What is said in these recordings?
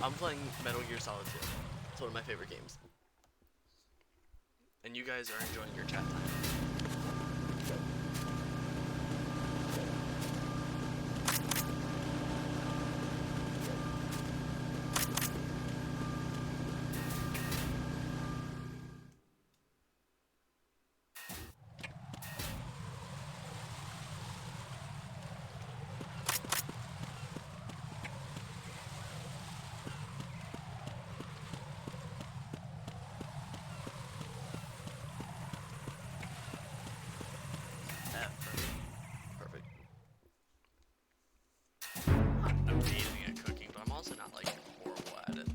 I'm playing Metal Gear Solid 2. It's one of my favorite games. And you guys are enjoying your chat time. Perfect. I'm amazing at cooking, but I'm also not like horrible at it.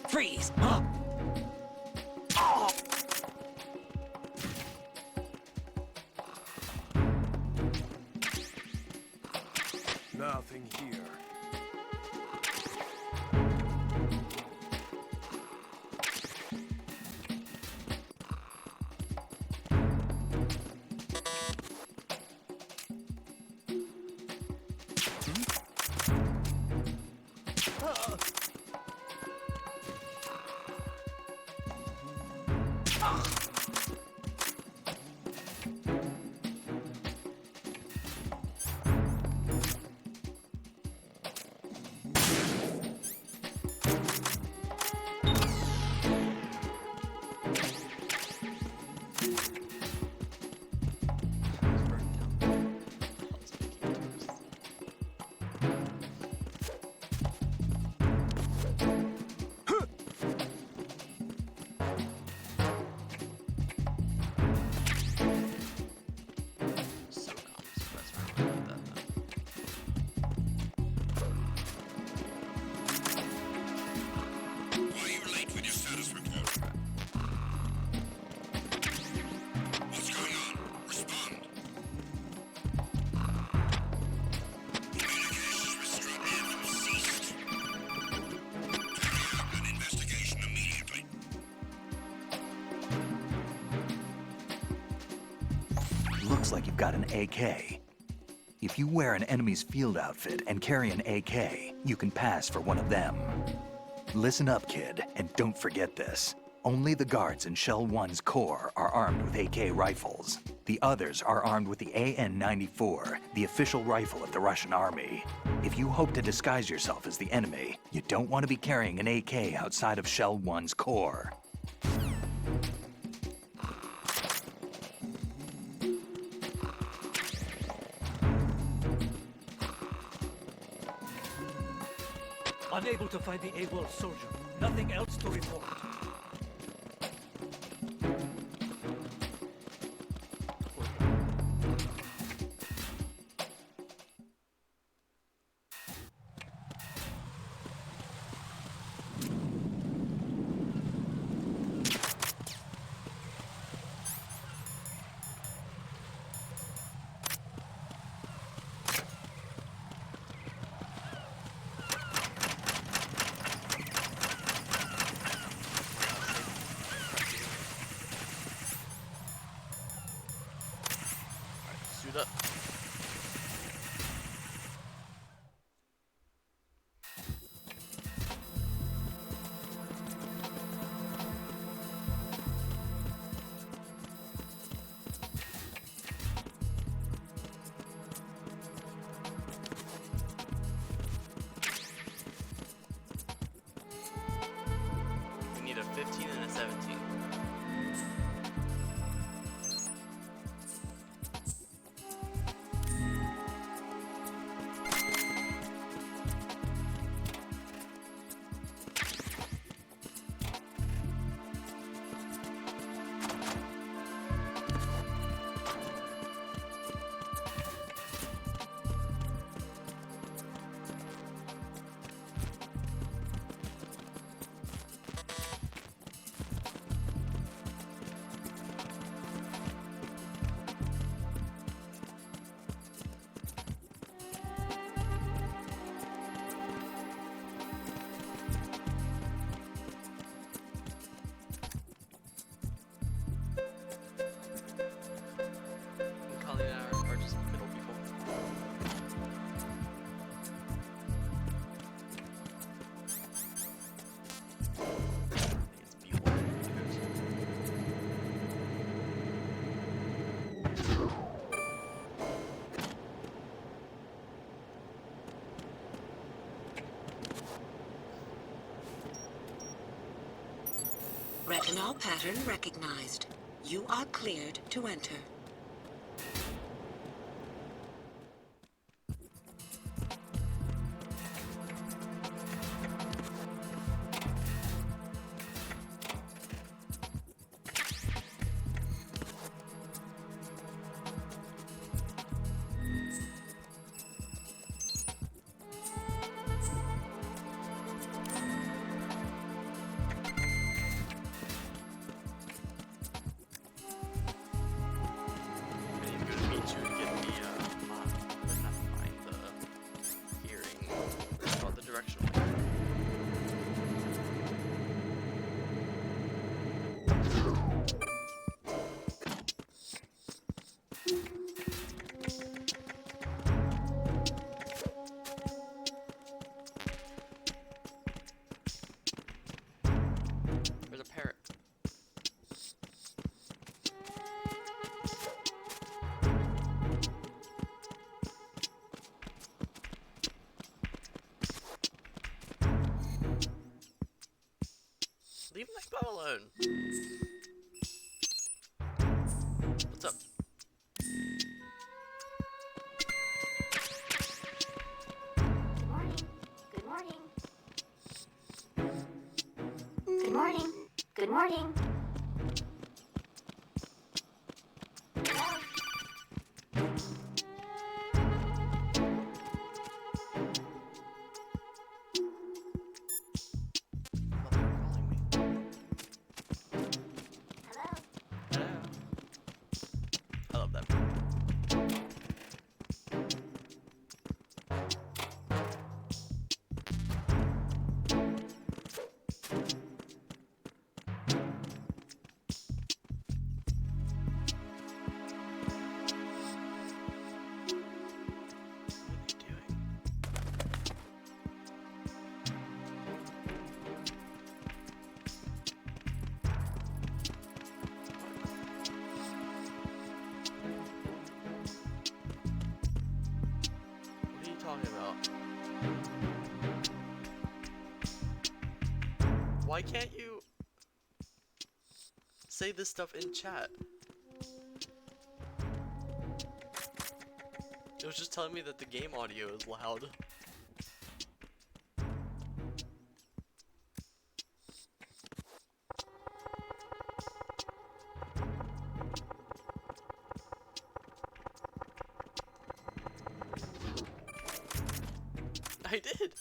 Freeze! Huh? Oh! Nothing here. Looks like you've got an AK. If you wear an enemy's field outfit and carry an AK, you can pass for one of them. Listen up, kid, and don't forget this. Only the guards in Shell 1's core are armed with AK rifles. The others are armed with the AN-94, the official rifle of the Russian army. If you hope to disguise yourself as the enemy, you don't want to be carrying an AK outside of Shell 1's core. Unable to find the AWOL soldier. Nothing else to report. Suit up. We need a 15 and a 17. Personnel pattern recognized. You are cleared to enter. I need to go to meet you and get the not the mind, the hearing. It's called the directional hearing. There's a parrot. Leave my ball alone. What's up? Good morning. Good morning. Good morning. Hello? Mother calling me. Hello? Hello. I love that. What are they doing? What are you talking about? Why can't you say this stuff in chat? It was just telling me that the game audio is loud. I did.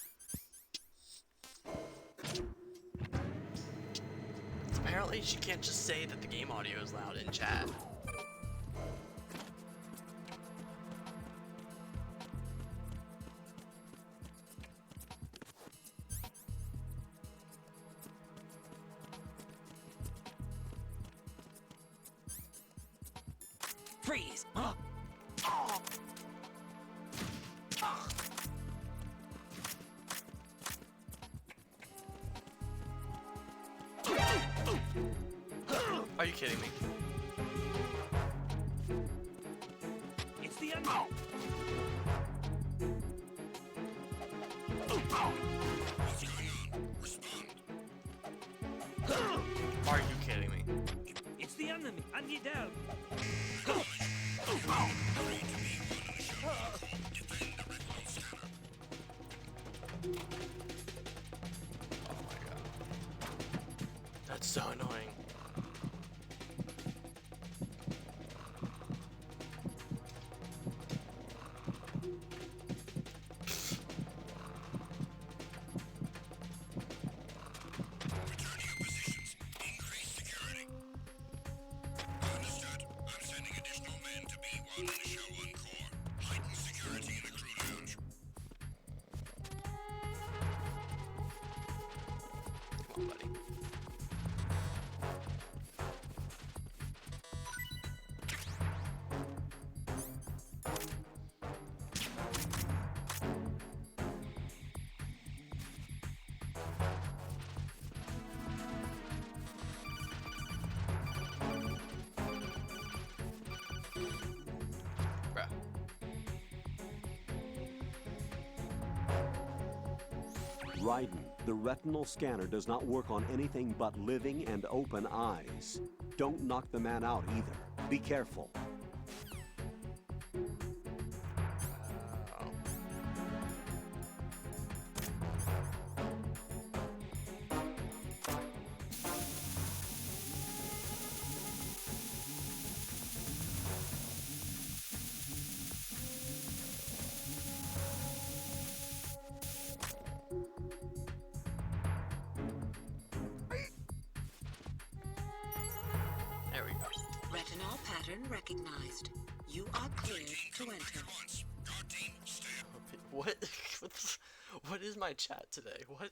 Apparently she can't just say that the game audio is loud in chat. Freeze! Are you kidding me? It's the end. Are you kidding me? It's the enemy. I need help. Oh my god. That's so annoying. Come on, buddy. Bruh. Raiden, The retinal scanner does not work on anything but living and open eyes. Don't knock the man out either. Be careful. There we go. Retinol pattern recognized. You are cleared to enter. What? What is my chat today? What?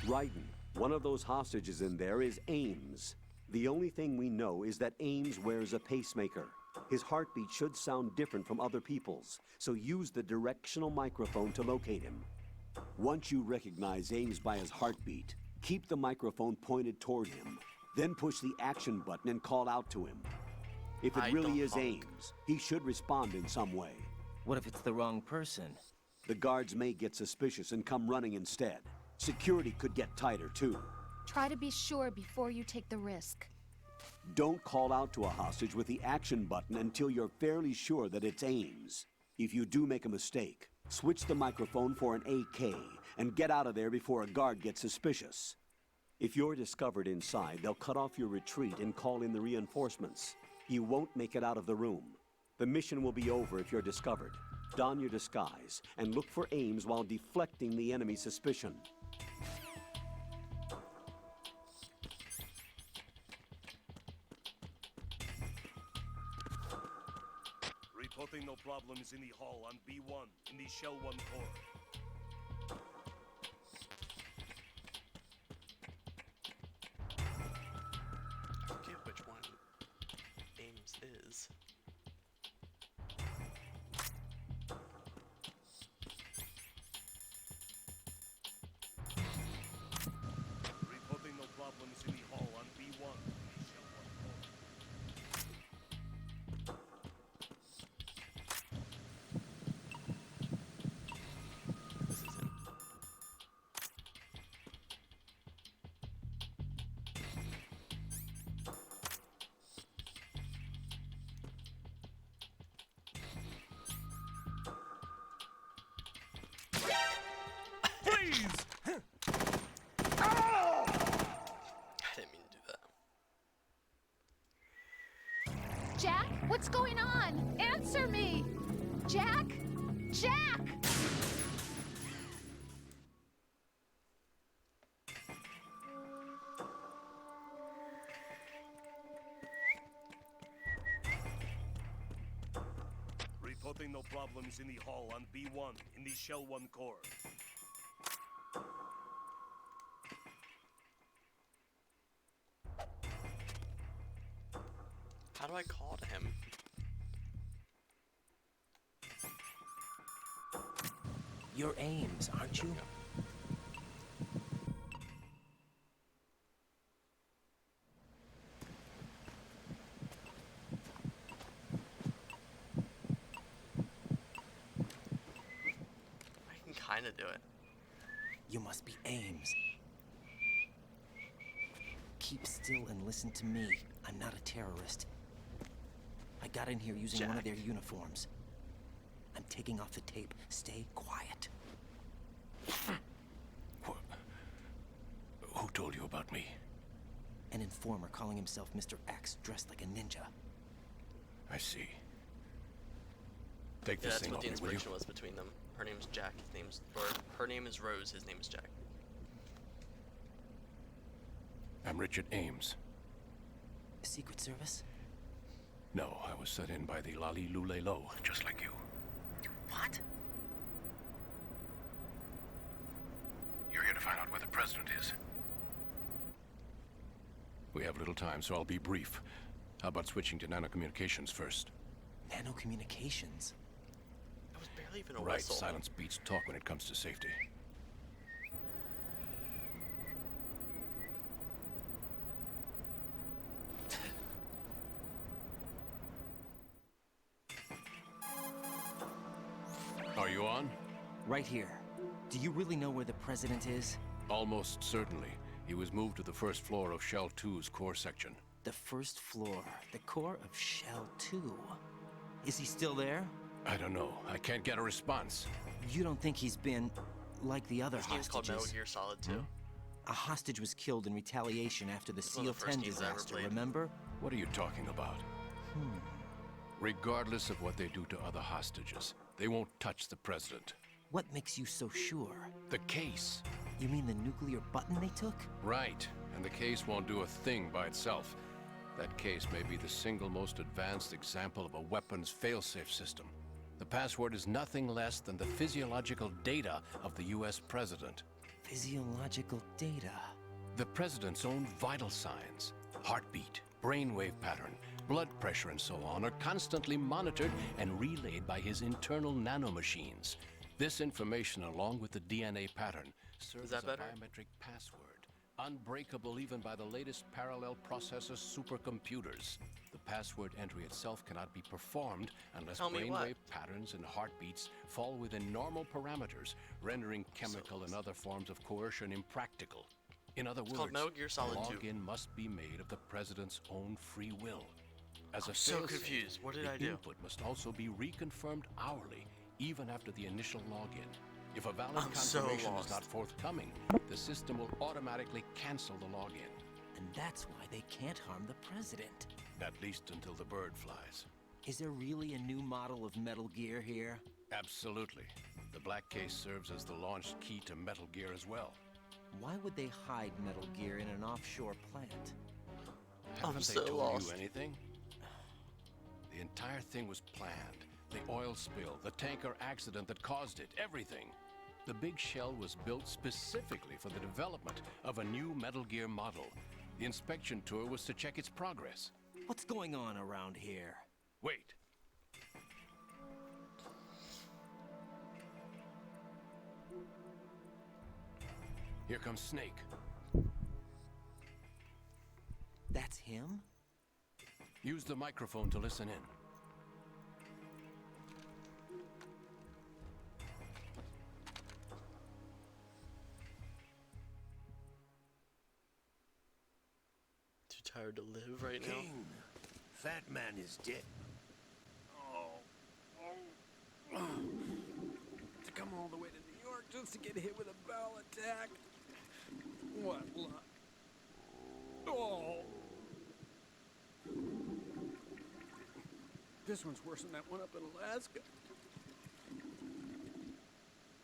Raiden, one of those hostages in there is Ames. The only thing we know is that Ames wears a pacemaker. His heartbeat should sound different from other people's, so use the directional microphone to locate him. Once you recognize Ames by his heartbeat, keep the microphone pointed toward him. Then push the action button and call out to him. If it I really don't is honk. Ames, he should respond in some way. What if it's the wrong person? The guards may get suspicious and come running instead. Security could get tighter, too. Try to be sure before you take the risk. Don't call out to a hostage with the action button until you're fairly sure that it's Ames. If you do make a mistake, switch the microphone for an AK and get out of there before a guard gets suspicious. If you're discovered inside, they'll cut off your retreat and call in the reinforcements. You won't make it out of the room. The mission will be over if you're discovered. Don your disguise and look for Ames while deflecting the enemy's suspicion. Reporting no problems in the hall on B1 in the Shell 1 core. I forget which one Ames is. Reporting no problems in the hall on B1 in the Shell 1 core. This is him. Freeze! I didn't mean to do that. Jack, what's going on? Answer me! Jack? Jack! Reporting no problems in the hall on B1 in the Shell 1 core. How do I call to him? You're Ames, aren't you? I can kind of do it. You must be Ames. Keep still and listen to me. I'm not a terrorist. I got in here using one of their uniforms. I'm taking off the tape. Stay quiet. Who told you about me? An informer calling himself Mr. X, dressed like a ninja. I see. Take Yeah, this that's thing what off the me, will you? inspiration was between them. Her name's Jack. His name's, or her name is Rose. His name is Jack. I'm Richard Ames. Secret Service? No, I was set in by the Lali Lule Lo, just like you. What? You're here to find out where the president is. We have little time, so I'll be brief. How about switching to nanocommunications first? Nanocommunications? That was barely even a Right, whistle. silence beats talk when it comes to safety. Are you on? Right here. Do you really know where the president is? Almost certainly. He was moved to the first floor of Shell 2's core section. The first floor, the core of Shell 2. Is he still there? I don't know. I can't get a response. You don't think he's been like the other This game's called Metal hostages? Gear Solid 2. A hostage was killed in retaliation after the one SEAL of the first 10 games I ever disaster, played. remember? What are you talking about? Regardless of what they do to other hostages, they won't touch the president. What makes you so sure? The case. You mean the nuclear button they took? Right. And the case won't do a thing by itself. That case may be the single most advanced example of a weapons failsafe system. The password is nothing less than the physiological data of the US president. Physiological data. The president's own vital signs, heartbeat, brainwave pattern, blood pressure, and so on, are constantly monitored and relayed by his internal nanomachines. This information, along with the DNA pattern, serves that as a better? biometric password, unbreakable even by the latest parallel processor supercomputers. The password entry itself cannot be performed unless Tell me what? brainwave patterns and heartbeats fall within normal parameters, rendering chemical and other forms of coercion impractical. In other It's called words, Metal Gear Solid 2. login must be made of the president's own free will. As I'm a so failsafe, confused. What did the I do? input must also be reconfirmed hourly, even after the initial login. If a valid I'm so confirmation lost. is not forthcoming, the system will automatically cancel the login. And that's why they can't harm the president. At least until the bird flies. Is there really a new model of Metal Gear here? Absolutely. The black case serves as the launch key to Metal Gear as well. Why would they hide Metal Gear in an offshore plant? Haven't they so told lost. you anything? The entire thing was planned. The oil spill, the tanker accident that caused it, everything. The big shell was built specifically for the development of a new Metal Gear model. The inspection tour was to check its progress. What's going on around here? Wait. Here comes Snake. That's him? Use the microphone to listen in. Too tired to live right now. King, Fat Man is dead. To come all the way to New York just to get hit with a bowel attack. What luck. Oh. This one's worse than that one up in Alaska.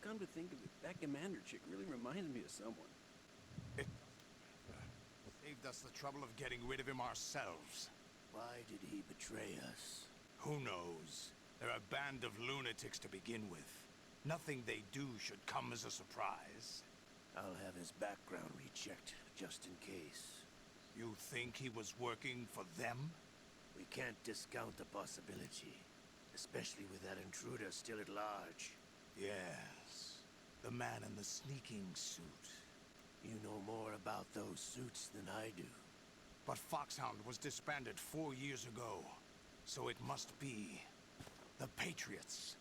Come to think of it, that commander chick really reminds me of someone. It saved us the trouble of getting rid of him ourselves. Why did he betray us? Who knows? They're a band of lunatics to begin with. Nothing they do should come as a surprise. I'll have his background rechecked, just in case. You think he was working for them? We can't discount the possibility, especially with that intruder still at large. Yes, the man in the sneaking suit. You know more about those suits than I do. But Foxhound was disbanded 4 years ago, so it must be the Patriots.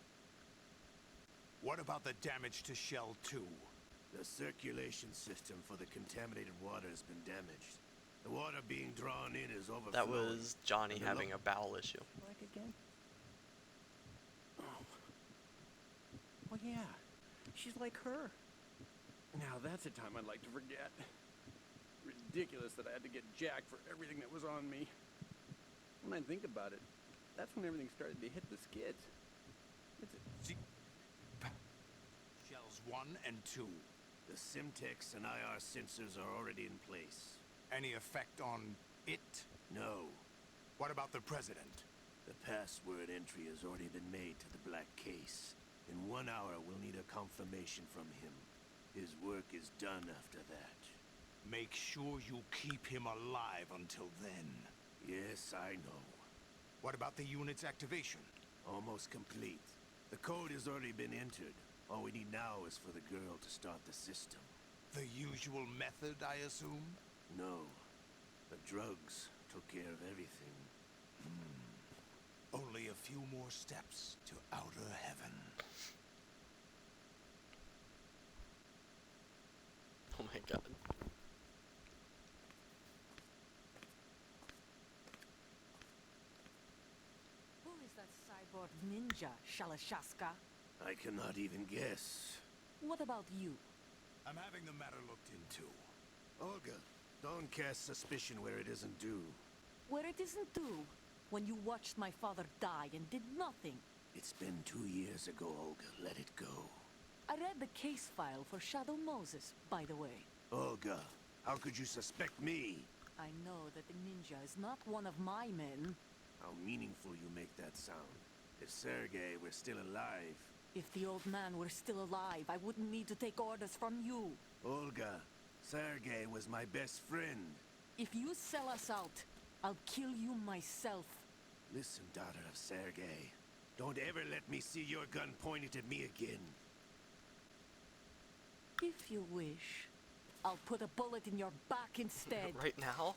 What about the damage to Shell 2? The circulation system for the contaminated water has been damaged. The water being drawn in is overflowing. That was Johnny having a bowel issue. Like again? Oh. Well, yeah. She's like her. Now that's a time I'd like to forget. Ridiculous that I had to get jacked for everything that was on me. When I think about it, that's when everything started to hit the skids. Shells 1 and 2. The Simtex and IR sensors are already in place. Any effect on it? No. What about the President? The password entry has already been made to the black case. In 1 hour, we'll need a confirmation from him. His work is done after that. Make sure you keep him alive until then. Yes, I know. What about the unit's activation? Almost complete. The code has already been entered. All we need now is for the girl to start the system. The usual method, I assume? No. The drugs took care of everything. Only a few more steps to outer heaven. Oh my god. Who is that cyborg ninja, Shalashaska? I cannot even guess. What about you? I'm having the matter looked into. Olga, don't cast suspicion where it isn't due. Where it isn't due? When you watched my father die and did nothing. It's been 2 years ago, Olga. Let it go. I read the case file for Shadow Moses, by the way. Olga, how could you suspect me? I know that the ninja is not one of my men. How meaningful you make that sound. If Sergei were still alive... If the old man were still alive, I wouldn't need to take orders from you. Olga, Sergei was my best friend. If you sell us out, I'll kill you myself. Listen, daughter of Sergei. Don't ever let me see your gun pointed at me again. If you wish, I'll put a bullet in your back instead. Right now?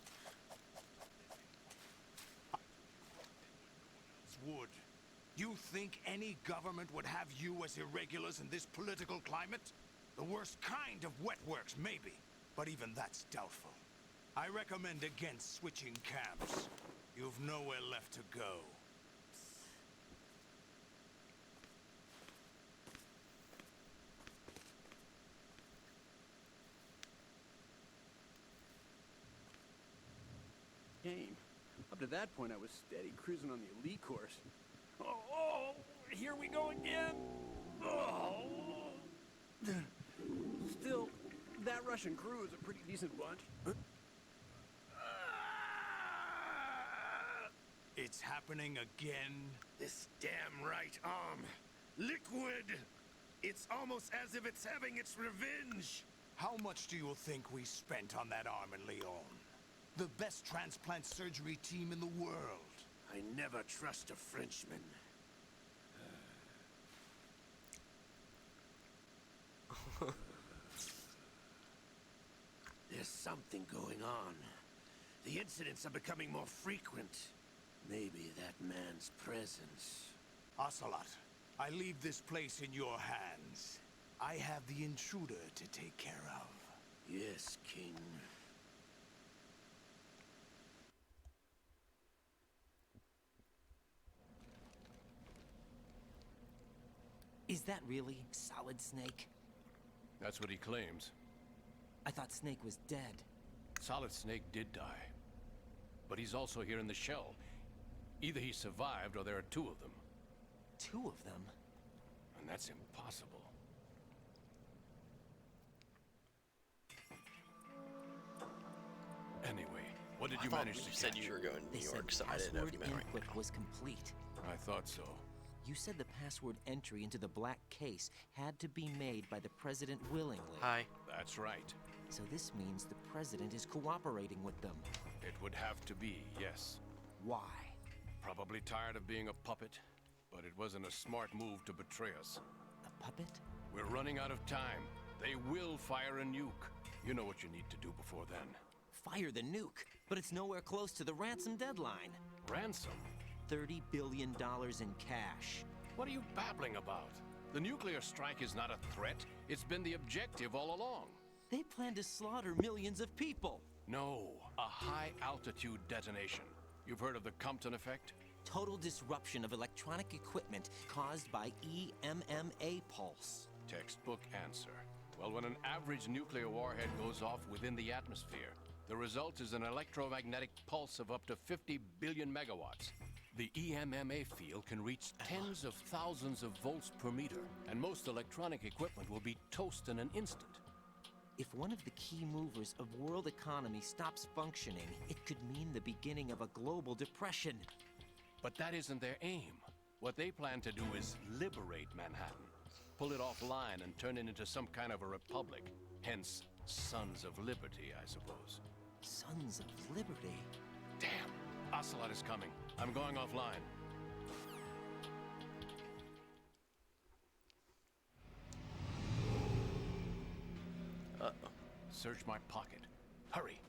Would. You think any government would have you as irregulars in this political climate? The worst kind of wet works, maybe. But even that's doubtful. I recommend against switching camps. You've nowhere left to go. Game. Up to that point, I was steady cruising on the elite course. Oh, here we go again. Oh. Still, that Russian crew is a pretty decent bunch. It's happening again. This damn right arm. Liquid! It's almost as if it's having its revenge. How much do you think we spent on that arm in Lyon? The best transplant surgery team in the world. I never trust a Frenchman. There's something going on. The incidents are becoming more frequent. Maybe that man's presence. Ocelot, I leave this place in your hands. I have the intruder to take care of. Yes, King. Is that really Solid Snake? That's what he claims. I thought Snake was dead. Solid Snake did die. But he's also here in the shell. Either he survived or there are two of them. Two of them? And that's impossible. Anyway, what did you manage to catch? You said you were going to New York, so I didn't know if you meant right now. Input was complete. I thought so. You said the password entry into the black case had to be made by the president willingly. Hi. That's right. So this means the president is cooperating with them. It would have to be, yes. Why? Probably tired of being a puppet, but it wasn't a smart move to betray us. A puppet? We're running out of time. They will fire a nuke. You know what you need to do before then. Fire the nuke, but it's nowhere close to the ransom deadline. Ransom? $30 billion in cash. What are you babbling about? The nuclear strike is not a threat. It's been the objective all along. They plan to slaughter millions of people. No, a high-altitude detonation. You've heard of the Compton effect? Total disruption of electronic equipment caused by EMMA pulse. Textbook answer. Well, when an average nuclear warhead goes off within the atmosphere, the result is an electromagnetic pulse of up to 50 billion megawatts. The EMMA field can reach tens of thousands of volts per meter, and most electronic equipment will be toast in an instant. If one of the key movers of world economy stops functioning, it could mean the beginning of a global depression. But that isn't their aim. What they plan to do is liberate Manhattan. Pull it offline and turn it into some kind of a republic. Hence, Sons of Liberty, I suppose. Sons of Liberty? Damn! Ocelot is coming. I'm going offline. Uh-oh. Search my pocket. Hurry!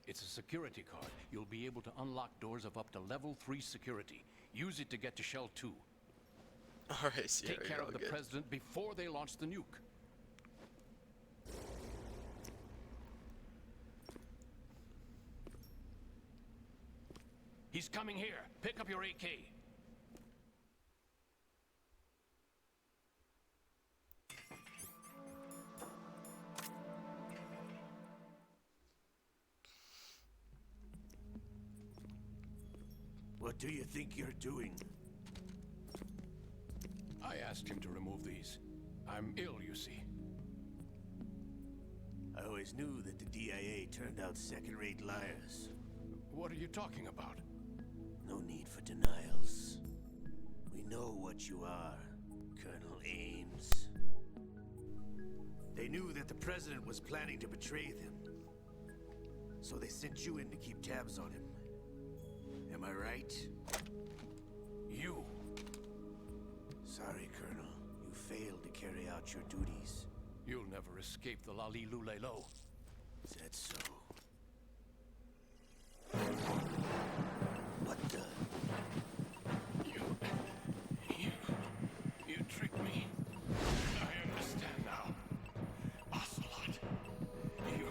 It's a security card. You'll be able to unlock doors of up to level 3 security. Use it to get to Shell 2. Alright, Sierra, Take care you're of the all good. president before they launch the nuke. He's coming here. Pick up your AK. What do you think you're doing? I asked him to remove these. I'm ill, you see. I always knew that the DIA turned out second-rate liars. What are you talking about? No need for denials. We know what you are, Colonel Ames. They knew that the president was planning to betray them. So they sent you in to keep tabs on him. Am I right? You. Sorry, Colonel. You failed to carry out your duties. You'll never escape the Lali Lulelo. Said so. What the? You tricked me. I understand now. Ocelot. You...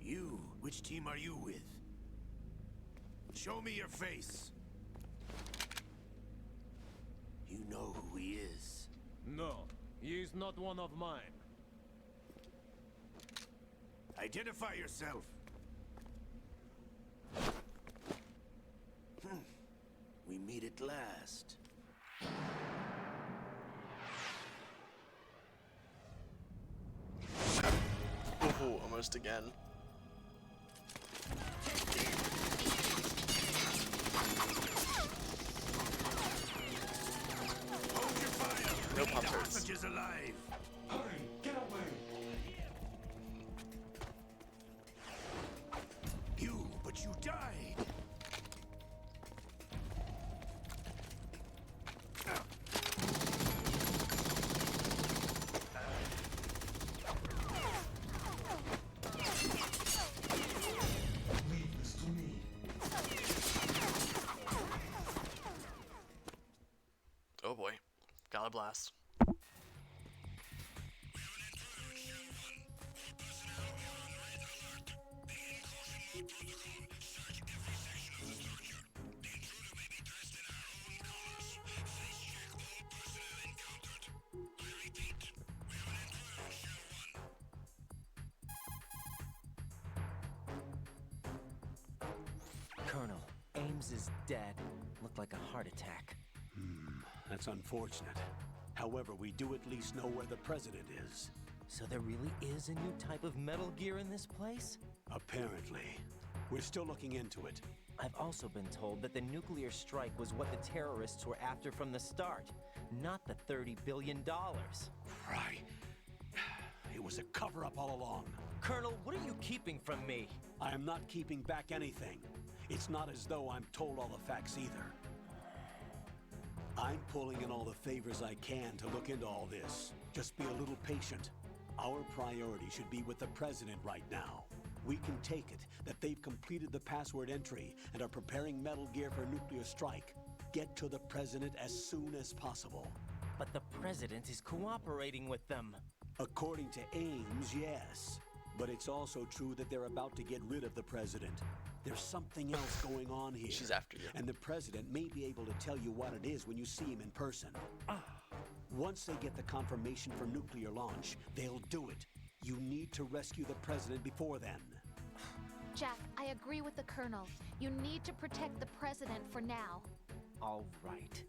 You? Which team are you with? Show me your face. You know who he is. No, he is not one of mine. Identify yourself. We meet at last. Ooh, almost again. No pump hurts. Hostages alive. Hurry, get away. But you died. Leave this to me. Oh boy. Got a blast. Colonel, Ames is dead. Looked like a heart attack. That's unfortunate. However, we do at least know where the president is. So there really is a new type of Metal Gear in this place? Apparently. We're still looking into it. I've also been told that the nuclear strike was what the terrorists were after from the start, not the $30 billion. Right. It was a cover-up all along. Colonel, what are you keeping from me? I am not keeping back anything. It's not as though I'm told all the facts either. I'm pulling in all the favors I can to look into all this. Just be a little patient. Our priority should be with the president right now. We can take it that they've completed the password entry and are preparing Metal Gear for nuclear strike. Get to the president as soon as possible. But the president is cooperating with them. According to Ames, yes. But it's also true that they're about to get rid of the president. There's something else going on here. She's after you. And the president may be able to tell you what it is when you see him in person. Once they get the confirmation for nuclear launch, they'll do it. You need to rescue the president before then. Jack, I agree with the Colonel. You need to protect the President for now. All right.